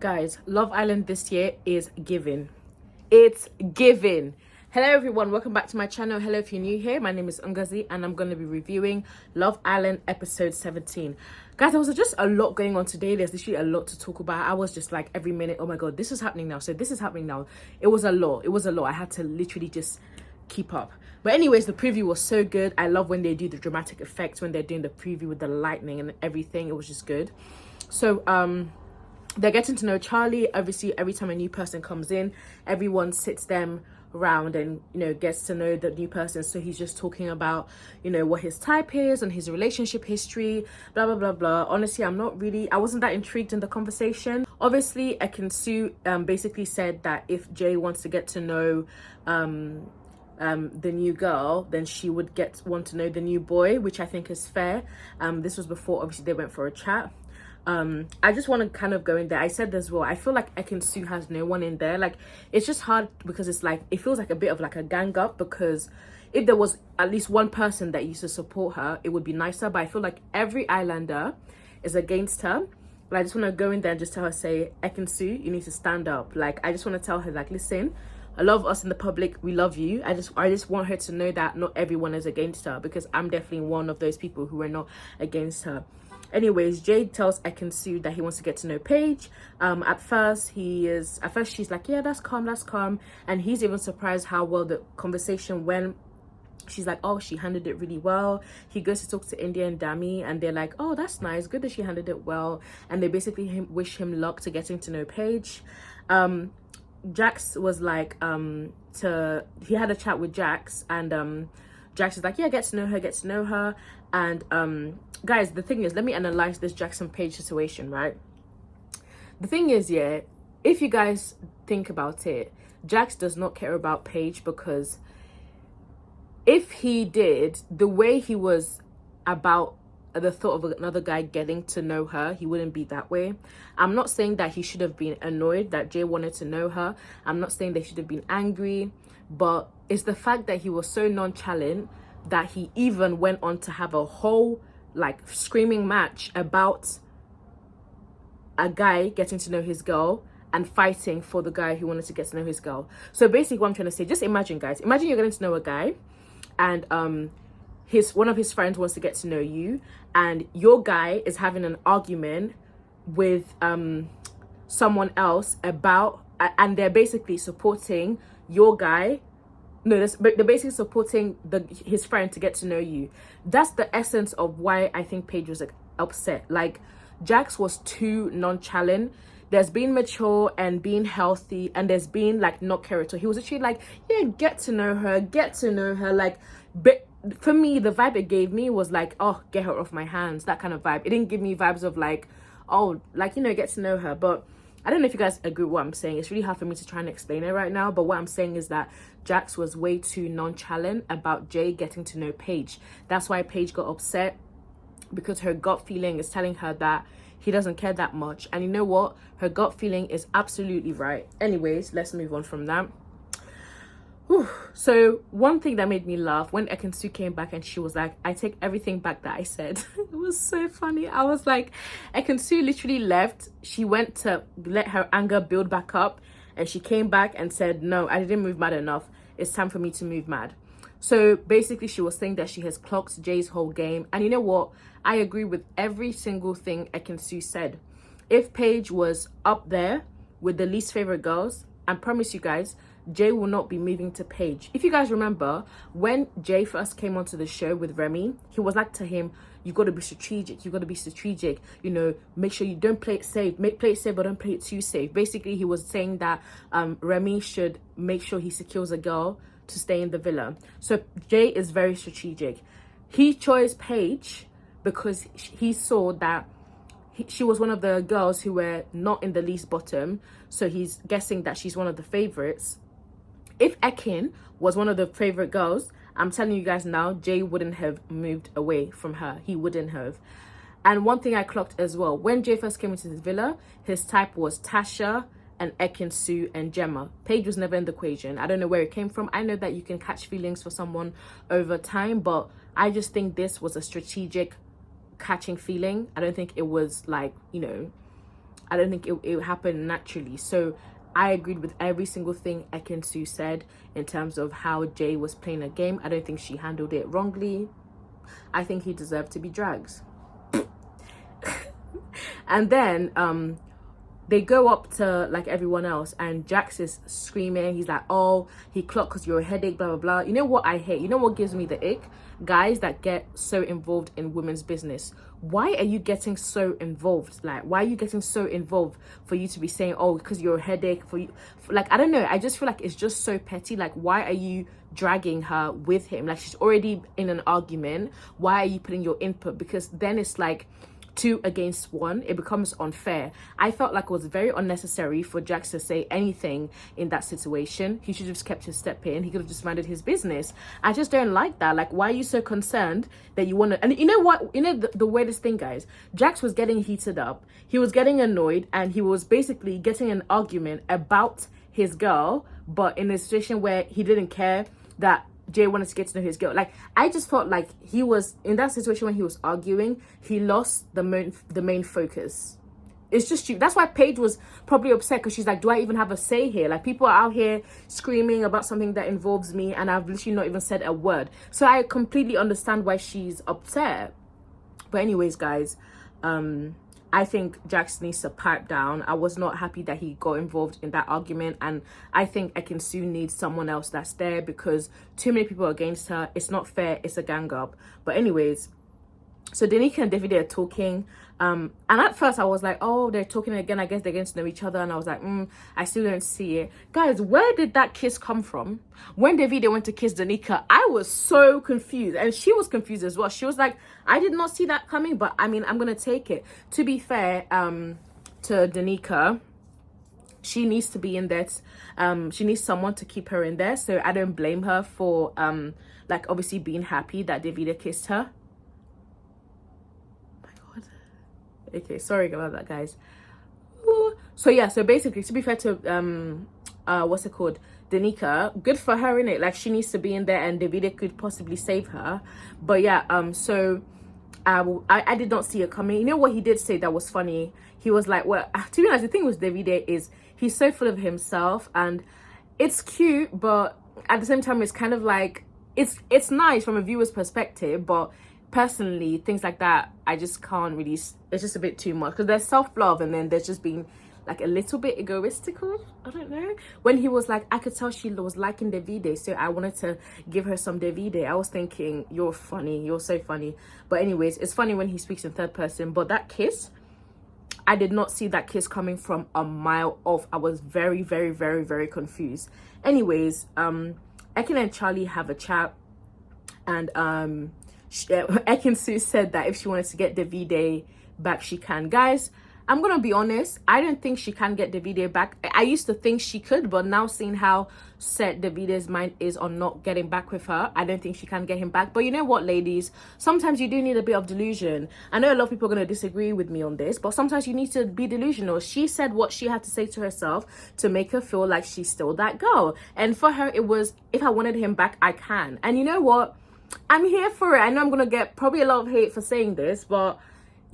Guys, Love Island this year is giving. It's giving. Hello everyone, welcome back to my channel. Hello if you're new here, my name is Ngozi and I'm going to be reviewing Love Island episode 17. Guys, there was just a lot going on today. There's literally a lot to talk about. I was just like every minute, oh my god, this is happening now, so this is happening now. It was a lot. I had to literally just keep up. But anyways, the preview was so good. I love when they do the dramatic effects, when they're doing the preview with the lightning and everything. It was just good. So they're getting to know Charlie. Obviously, every time a new person comes in, everyone sits them around and, you know, gets to know the new person. So he's just talking about, you know, what his type is and his relationship history, blah, blah, blah, blah. Honestly, I wasn't that intrigued in the conversation. Obviously, EKIN-SU basically said that if Jay wants to get to know the new girl, then she would want to know the new boy, which I think is fair. This was before, obviously, they went for a chat. I just want to kind of go in there. I said as well, I feel like EKIN-SU has no one in there. Like, it's just hard because it's like, it feels like a bit of like a gang up, because if there was at least one person that used to support her, it would be nicer. But I feel like every Islander is against her. But I just want to go in there and just tell her, say, EKIN-SU, you need to stand up. Like, I just want to tell her, like, listen, a lot of us in the public, we love you. I just want her to know that not everyone is against her, because I'm definitely one of those people who are not against her. Anyways, Jade tells EKIN-SU that he wants to get to know Paige. At first she's like, yeah, that's calm. And he's even surprised how well the conversation went. She's like, oh, she handled it really well. He goes to talk to India and Dami, and they're like, oh, that's nice. Good that she handled it well. And they basically wish him luck to getting to know Paige. Jax was like, he had a chat with Jax, and Jax is like, yeah, get to know her. And guys, the thing is, let me analyze this Jax and Paige situation, right? The thing is, yeah, if you guys think about it, Jax does not care about Paige, because if he did, the way he was about the thought of another guy getting to know her, he wouldn't be that way. I'm not saying that he should have been annoyed that Jay wanted to know her. I'm not saying they should have been angry, but it's the fact that he was so nonchalant that he even went on to have a whole like screaming match about a guy getting to know his girl and fighting for the guy who wanted to get to know his girl. So basically what I'm trying to say, just imagine, guys, imagine you're getting to know a guy, and one of his friends wants to get to know you, and your guy is having an argument with someone else about, and they're basically supporting your guy. No, they're basically supporting his friend to get to know you. That's the essence of why I think Paige was like upset. Like, Jax was too nonchalant. There's been mature and being healthy, and there's been like not character. He was actually like, yeah, get to know her. Like, but for me, the vibe it gave me was like, oh, get her off my hands, that kind of vibe. It didn't give me vibes of like, oh, like, you know, get to know her. But I don't know if you guys agree with what I'm saying. It's really hard for me to try and explain it right now. But what I'm saying is that Jax was way too nonchalant about Jay getting to know Paige. That's why Paige got upset, because her gut feeling is telling her that he doesn't care that much. And you know what? Her gut feeling is absolutely right. Anyways, let's move on from that. Whew. So one thing that made me laugh, when EKIN-SU came back and she was like, I take everything back that I said. It was so funny. I was like, EKIN-SU literally left. She went to let her anger build back up, and she came back and said, no, I didn't move mad enough. It's time for me to move mad. So basically she was saying that she has clocked Jay's whole game. And you know what? I agree with every single thing EKIN-SU said. If Paige was up there with the least favorite girls, I promise you guys, Jay will not be moving to Paige. If you guys remember, when Jay first came onto the show with Remy, he was like to him, you got to be strategic. You know, make sure you don't play it safe. Play it safe, but don't play it too safe. Basically, he was saying that Remy should make sure he secures a girl to stay in the villa. So Jay is very strategic. He chose Paige because he saw that she was one of the girls who were not in the least bottom. So he's guessing that she's one of the favorites. If Ekin was one of the favorite girls, I'm telling you guys now, Jay wouldn't have moved away from her. He wouldn't have. And one thing I clocked as well, when Jay first came into this villa, his type was Tasha and EKIN-SU and Gemma. Paige was never in the equation. I don't know where it came from. I know that you can catch feelings for someone over time, but I just think this was a strategic catching feeling. I don't think it was like, you know, I don't think it happened naturally. So I agreed with every single thing EKIN-SU said in terms of how Jay was playing a game. I don't think she handled it wrongly. I think he deserved to be drags. And then they go up to like everyone else, and Jax is screaming. He's like, oh, he clocked because you're a headache, blah blah blah. You know what I hate? You know what gives me the ick? Guys that get so involved in women's business. Why are you getting so involved? Like, why are you getting so involved for you to be saying, oh, because you're a headache, like, I don't know. I just feel like it's just so petty. Like, why are you dragging her with him? Like, she's already in an argument. Why are you putting your input? Because then it's like 2 against 1. It becomes unfair. I felt like it was very unnecessary for Jax to say anything in that situation. He should have just kept his step in. He could have just minded his business. I just don't like that. Like, why are you so concerned that you want to? And you know what? You know the weirdest thing, guys? Jax was getting heated up. He was getting annoyed, and he was basically getting an argument about his girl, but in a situation where he didn't care that Jay wanted to get to know his girl. Like, I just felt like he was in that situation when he was arguing, he lost the main focus. It's just stupid. That's why Paige was probably upset, because she's like, do I even have a say here? Like, people are out here screaming about something that involves me, and I've literally not even said a word. So I completely understand why she's upset. But anyways, guys, I think Jax needs to pipe down. I was not happy that he got involved in that argument, and I think EKIN-SU needs someone else that's there, because too many people are against her. It's not fair. It's a gang up. But anyways, so Danica and David are talking, and at first I was like, oh, they're talking again. I guess they're getting to know each other. And I was like, I still don't see it. Guys, where did that kiss come from? When David went to kiss Danica, I was so confused, and she was confused as well. She was like, I did not see that coming, but I mean, I'm gonna take it. To be fair, to Danica, she needs to be in there. She needs someone to keep her in there. So I don't blame her for like, obviously being happy that David kissed her. Okay, sorry about that, guys. So yeah, so basically, to be fair to what's it called, Danica, good for her, innit? Like, she needs to be in there, and David could possibly save her. But yeah, so I did not see it coming. You know what he did say that was funny? He was like, well, to be honest, the thing with David is he's so full of himself, and it's cute, but at the same time, it's kind of like, it's nice from a viewer's perspective, but personally, things like that, I just can't really. It's just a bit too much, because there's self-love, and then there's just being like a little bit egoistical. I don't know. When he was like, I could tell she was liking Davide, so I wanted to give her some Davide. I was thinking, you're funny. You're so funny. But anyways, it's funny when he speaks in third person. But that kiss, I did not see that kiss coming from a mile off. I was very, very, very, very confused. Anyways, Ekin and Charlie have a chat, and EKIN-SU said that if she wanted to get Davide back, she can. Guys, I'm gonna be honest, I don't think she can get Davide back. I used to think she could, but now seeing how set Davide's mind is on not getting back with her, I don't think she can get him back. But you know what, ladies, sometimes you do need a bit of delusion. I know a lot of people are going to disagree with me on this, but sometimes you need to be delusional. She said what she had to say to herself to make her feel like she's still that girl, and for her it was, if I wanted him back, I can. And you know what, I'm here for it. I know I'm gonna get probably a lot of hate for saying this, but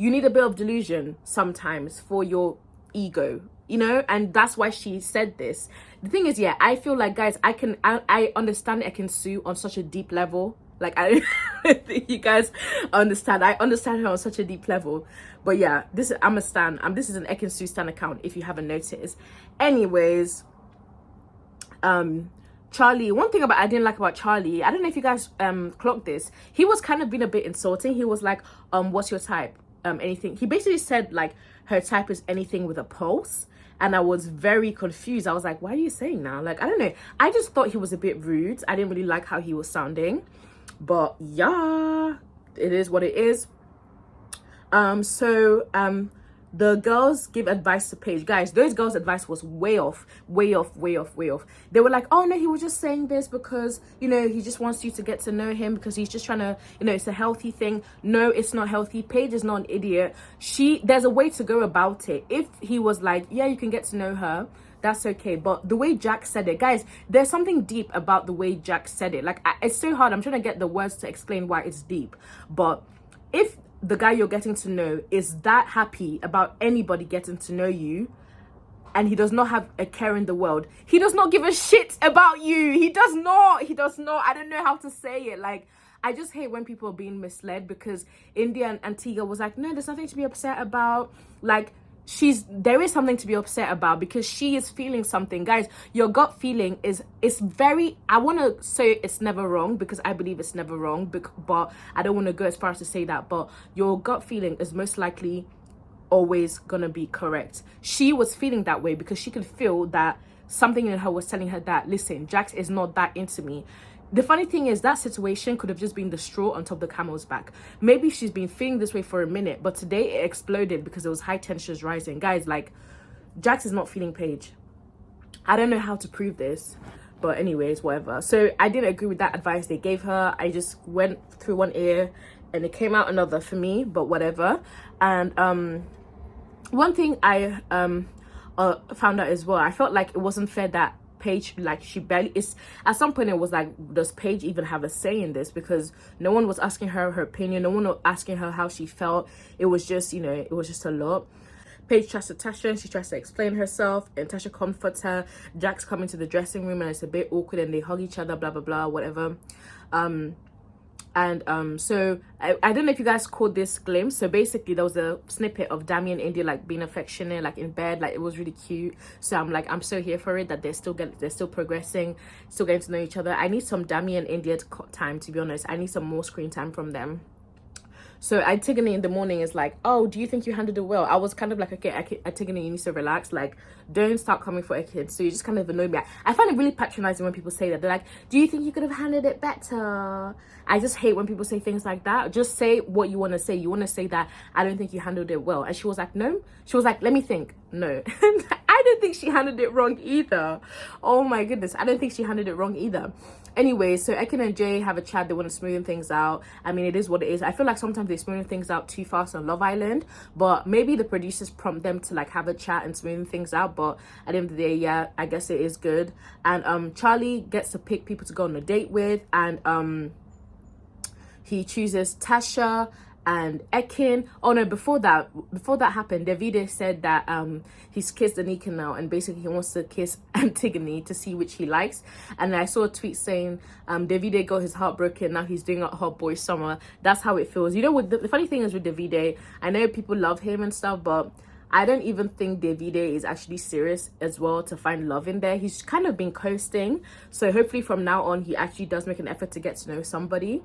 you need a bit of delusion sometimes for your ego, you know, and that's why she said this. The thing is, yeah, I feel like, guys, I understand EKIN-SU on such a deep level. Like, I think you guys understand. I understand her on such a deep level. But yeah, I'm a stan. This is an EKIN-SU stan account, if you haven't noticed. Anyways, Charlie, one thing I didn't like about Charlie, I don't know if you guys clocked this, he was kind of being a bit insulting. He was like, what's your type? Anything. He basically said like her type is anything with a pulse, and I was very confused. I was like, why are you saying that? Like, I don't know, I just thought he was a bit rude. I didn't really like how he was sounding, but yeah, it is what it is. The girls give advice to Paige. Guys, those girls' advice was way off. They were like, oh no, he was just saying this because, you know, he just wants you to get to know him, because he's just trying to, you know, it's a healthy thing. No, it's not healthy. Paige is not an idiot. There's a way to go about it. If he was like, yeah, you can get to know her, that's okay. But the way Jack said it, guys, there's something deep about the way Jack said it. Like, it's so hard. I'm trying to get the words to explain why it's deep. But if the guy you're getting to know is that happy about anybody getting to know you, and he does not have a care in the world. He does not give a shit about you. He does not. I don't know how to say it. Like, I just hate when people are being misled, because India and Antigua was like, no, there's nothing to be upset about. Like, there is something to be upset about, because she is feeling something. Guys, your gut feeling it's very, I want to say it's never wrong, because I believe it's never wrong, but I don't want to go as far as to say that. But your gut feeling is most likely always gonna be correct. She was feeling that way because she could feel that something in her was telling her that, listen, Jax is not that into me. The funny thing is, that situation could have just been the straw on top of the camel's back. Maybe she's been feeling this way for a minute, but today it exploded because there was high tensions rising. Guys, like, Jax is not feeling Paige. I don't know how to prove this, but anyways, whatever. So I didn't agree with that advice they gave her. I just went through one ear and it came out another for me, but whatever. And one thing I found out as well, I felt like it wasn't fair that Paige, like, she barely is, at some point it was like, does Paige even have a say in this? Because no one was asking her opinion, no one was asking her how she felt. It was just, you know, it was just a lot. Paige tries to Tasha and she tries to explain herself, and Tasha comforts her. Jax come into the dressing room and it's a bit awkward and they hug each other, blah blah blah, whatever. So I don't know if you guys caught this glimpse. So basically there was a snippet of Dami and India like being affectionate, like in bed, like it was really cute. So I'm so here for it, that they're still progressing, still getting to know each other. I need some Dami and India time, to be honest. I need some more screen time from them. So Antigone in the morning is like, oh, do you think you handled it well? I was kind of like, okay, Antigone, you need to relax. Like, don't start coming for EKIN. So you just kind of annoy me. I find it really patronizing when people say that. They're like, do you think you could have handled it better? I just hate when people say things like that. Just say what you want to say. You want to say that I don't think you handled it well. And she was like, no. She was like, let me think. No. I don't think she handled it wrong either. Oh my goodness. I don't think she handled it wrong either. Anyway, so EKIN and Jay have a chat. They want to smoothen things out. I mean, it is what it is. I feel like sometimes they smoothen things out too fast on Love Island, but maybe the producers prompt them to like have a chat and smoothen things out. But at the end of the day, yeah, I guess it is good. And Charlie gets to pick people to go on a date with, and he chooses Tasha and EKIN. Oh no, before that happened, David said that he's kissed Danica now, and basically he wants to kiss Antigone to see which he likes. And I saw a tweet saying David got his heart broken, now he's doing a hot boy summer. That's how it feels, you know. With the funny thing is with David, I know people love him and stuff, but I don't even think David is actually serious as well to find love in there. He's kind of been coasting, so hopefully from now on he actually does make an effort to get to know somebody.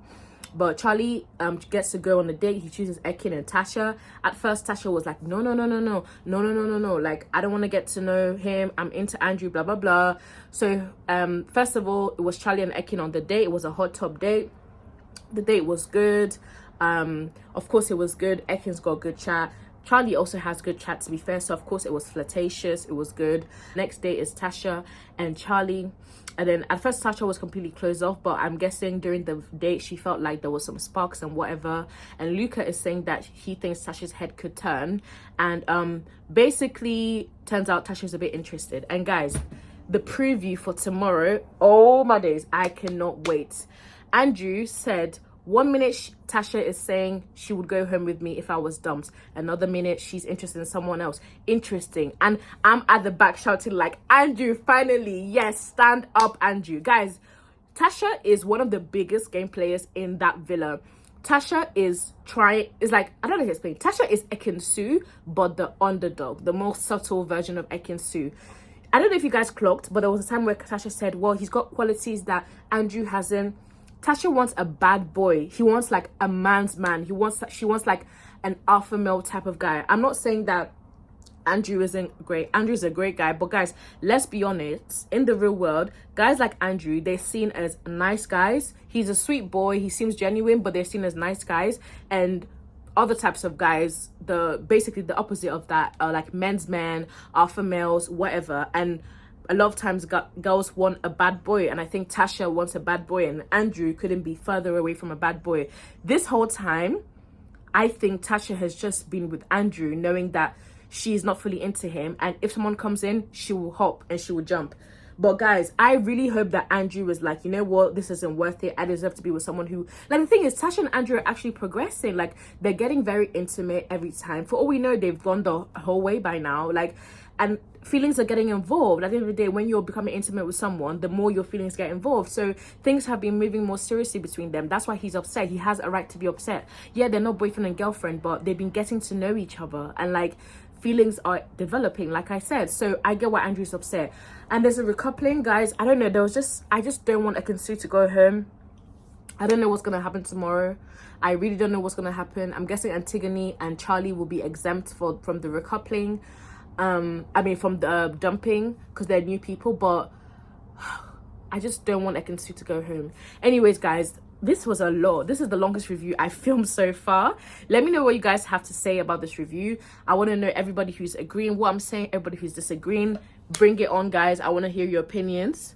But Charlie gets to go on a date. He chooses EKIN and Tasha. At first, Tasha was like, no. Like, I don't want to get to know him. I'm into Andrew, blah, blah, blah. So, first of all, it was Charlie and EKIN on the date. It was a hot tub date. The date was good. Of course, it was good. EKIN's got a good chat. Charlie also has good chat, to be fair. So, of course, it was flirtatious. It was good. Next day is Tasha and Charlie. And then at first Tasha was completely closed off, but I'm guessing during the date she felt like there was some sparks and whatever. And Luca is saying that he thinks Tasha's head could turn, and basically turns out Tasha's a bit interested. And guys, the preview for tomorrow, oh my days, I cannot wait. Andrew said 1 minute Tasha is saying she would go home with me if I was dumped. Another minute she's interested in someone else. Interesting. And I'm at the back shouting like, Andrew, finally, yes, stand up, Andrew. Guys, Tasha is one of the biggest game players in that villa. Tasha is like, I don't know how to explain. Tasha is EKIN-SU, but the underdog, the more subtle version of EKIN-SU. I don't know if you guys clocked, but there was a time where Tasha said, well, he's got qualities that Andrew hasn't. Tasha wants a bad boy. He wants like a man's man. She wants like an alpha male type of guy. I'm not saying that Andrew isn't great. Andrew's a great guy, but guys, let's be honest. In the real world, guys like Andrew, they're seen as nice guys. He's a sweet boy. He seems genuine, but they're seen as nice guys. And other types of guys, basically the opposite of that, are like men's men, alpha males, whatever. And a lot of times girls want a bad boy, and I think Tasha wants a bad boy, and Andrew couldn't be further away from a bad boy. This whole time, I think Tasha has just been with Andrew, knowing that she's not fully into him, and if someone comes in, she will hop and she will jump. But guys, I really hope that Andrew was like, you know what, this isn't worth it. I deserve to be with someone who, like, the thing is, Tasha and Andrew are actually progressing. Like, they're getting very intimate every time. For all we know, they've gone the whole way by now. Like, and feelings are getting involved. At the end of the day, when you're becoming intimate with someone, the more your feelings get involved. So things have been moving more seriously between them. That's why he's upset. He has a right to be upset. Yeah, they're not boyfriend and girlfriend, but they've been getting to know each other, and like, feelings are developing, like I said. So I get why Andrew's upset. And there's a recoupling, guys. I don't know, I just don't want EKIN-SU to go home. I don't know what's gonna happen tomorrow. I really don't know what's gonna happen. I'm guessing Antigone and Charlie will be exempt from the recoupling. I mean, from the dumping, because they're new people. But I just don't want EKIN-SU to go home. Anyways, guys, this was a lot. This is the longest review I filmed so far. Let me know what you guys have to say about this review. I want to know everybody who's agreeing what I'm saying, everybody who's disagreeing. Bring it on, guys. I want to hear your opinions.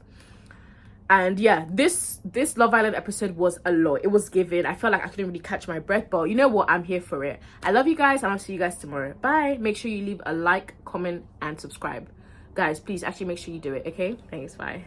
And yeah, this Love Island episode was a lot. It was given. I felt like I couldn't really catch my breath, but you know what? I'm here for it. I love you guys, and I'll see you guys tomorrow. Bye. Make sure you leave a like, comment, and subscribe. Guys, please actually make sure you do it, okay? Thanks. Bye.